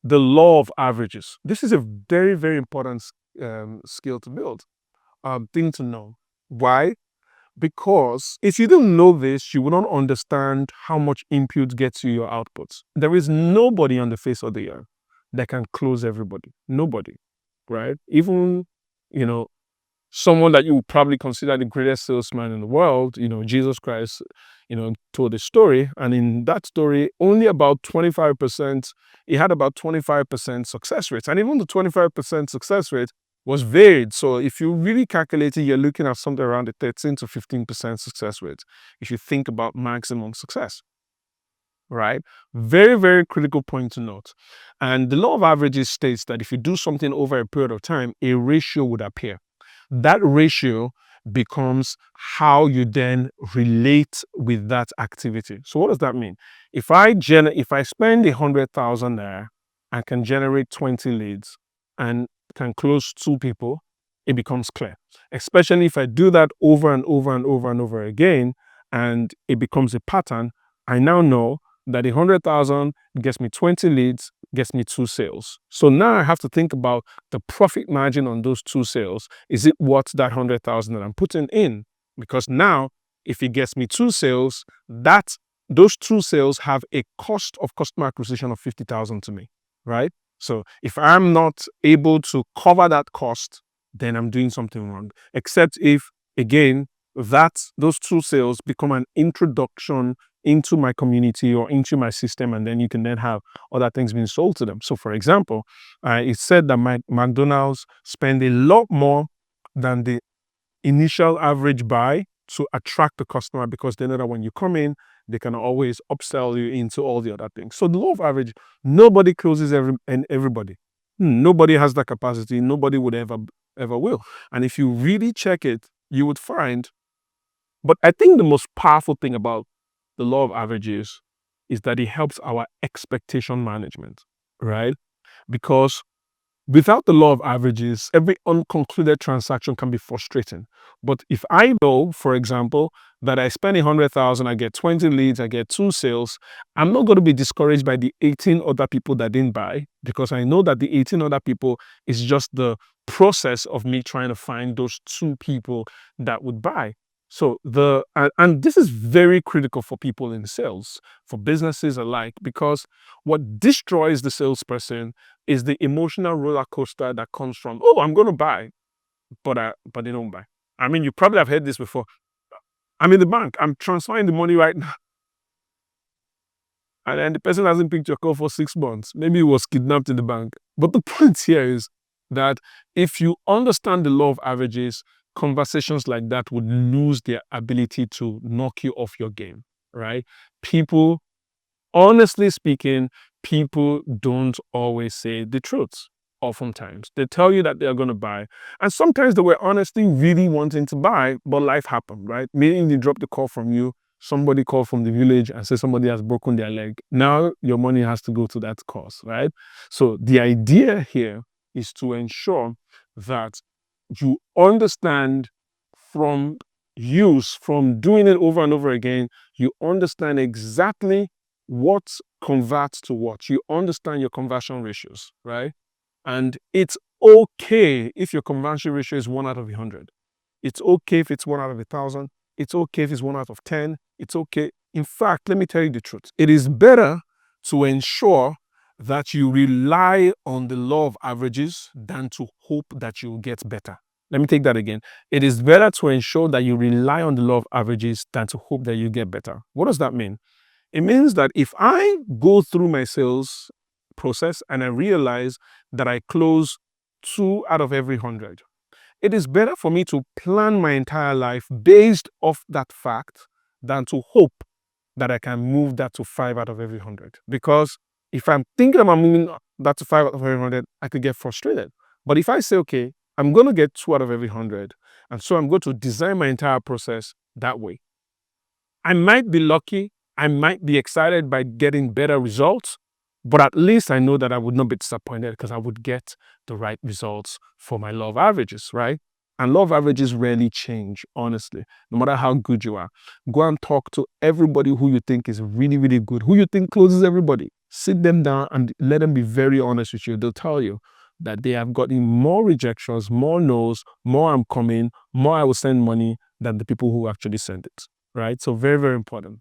the law of averages. This is a very, very important skill to build, thing to know. Why? Because if you don't know this, you will not understand how much input gets you your outputs. There is nobody on the face of the earth that can close everybody. Nobody, right? Even, someone that you would probably consider the greatest salesman in the world, Jesus Christ, told a story. And in that story, only about 25%, he had about 25% success rate. And even the 25% success rate was varied. So if you really calculate it, you're looking at something around the 13 to 15% success rate if you think about maximum success, right? Very, very critical point to note. And the law of averages states that if you do something over a period of time, a ratio would appear. That ratio becomes how you then relate with that activity. So what does that mean? If I spend 100,000 there, I can generate 20 leads and can close 2 people, it becomes clear. Especially if I do that over and over and over and over again, and it becomes a pattern, I now know that 100,000 gets me 20 leads, gets me 2 sales. So now I have to think about the profit margin on those 2 sales. Is it worth that 100,000 that I'm putting in? Because now, if it gets me 2 sales, those 2 sales have a cost of customer acquisition of 50,000 to me, right? So if I'm not able to cover that cost, then I'm doing something wrong. Except if, again, those 2 sales become an introduction into my community or into my system, and then you can then have other things being sold to them. So for example, it's said that McDonald's spend a lot more than the initial average buy to attract the customer, because they know that when you come in, they can always upsell you into all the other things. So the law of average, nobody closes everybody. Nobody has that capacity. Nobody would ever will. And if you really check it, you would find. But I think the most powerful thing about the law of averages is that it helps our expectation management, right? Because without the law of averages, every unconcluded transaction can be frustrating. But if I know, for example, that I spend 100,000, I get 20 leads, I get 2 sales, I'm not going to be discouraged by the 18 other people that didn't buy, because I know that the 18 other people is just the process of me trying to find those 2 people that would buy. So and this is very critical for people in sales, for businesses alike, because what destroys the salesperson is the emotional roller coaster that comes from, oh, I'm going to buy, but they don't buy. I mean, you probably have heard this before. I'm in the bank, I'm transferring the money right now, and then the person hasn't picked your call for 6 months. Maybe he was kidnapped in the bank. But the point here is that if you understand the law of averages, conversations like that would lose their ability to knock you off your game, right? People, honestly speaking, people don't always say the truth. Oftentimes, they tell you that they are going to buy, and sometimes they were honestly really wanting to buy, but life happened, right? Meaning they dropped the call from you, somebody called from the village and said somebody has broken their leg. Now your money has to go to that cause, right? So the idea here is to ensure that you understand from doing it over and over again, you understand exactly what converts to what. You understand your conversion ratios, right? And it's okay if your conversion ratio is 1 out of 100. It's okay if it's 1 out of 1,000. It's okay if it's 1 out of 10. It's okay. In fact, let me tell you the truth. It is better to ensure that you rely on the law of averages than to hope that you will get better. Let me take that again. It is better to ensure that you rely on the law of averages than to hope that you get better. What does that mean? It means that if I go through my sales process and I realize that I close 2 out of every 100, it is better for me to plan my entire life based off that fact than to hope that I can move that to 5 out of every 100. Because if I'm thinking about moving that to 5 out of every 100, I could get frustrated. But if I say, okay, I'm going to get 2 out of every 100, and so I'm going to design my entire process that way, I might be lucky, I might be excited by getting better results, but at least I know that I would not be disappointed because I would get the right results for my law of averages, right? And law of averages rarely change, honestly, no matter how good you are. Go and talk to everybody who you think is really, really good, who you think closes everybody. sit them down and let them be very honest with you. They'll tell you that they have gotten more rejections, more no's, more I'm coming, more I will send money than the people who actually sent it, right? So very, very important.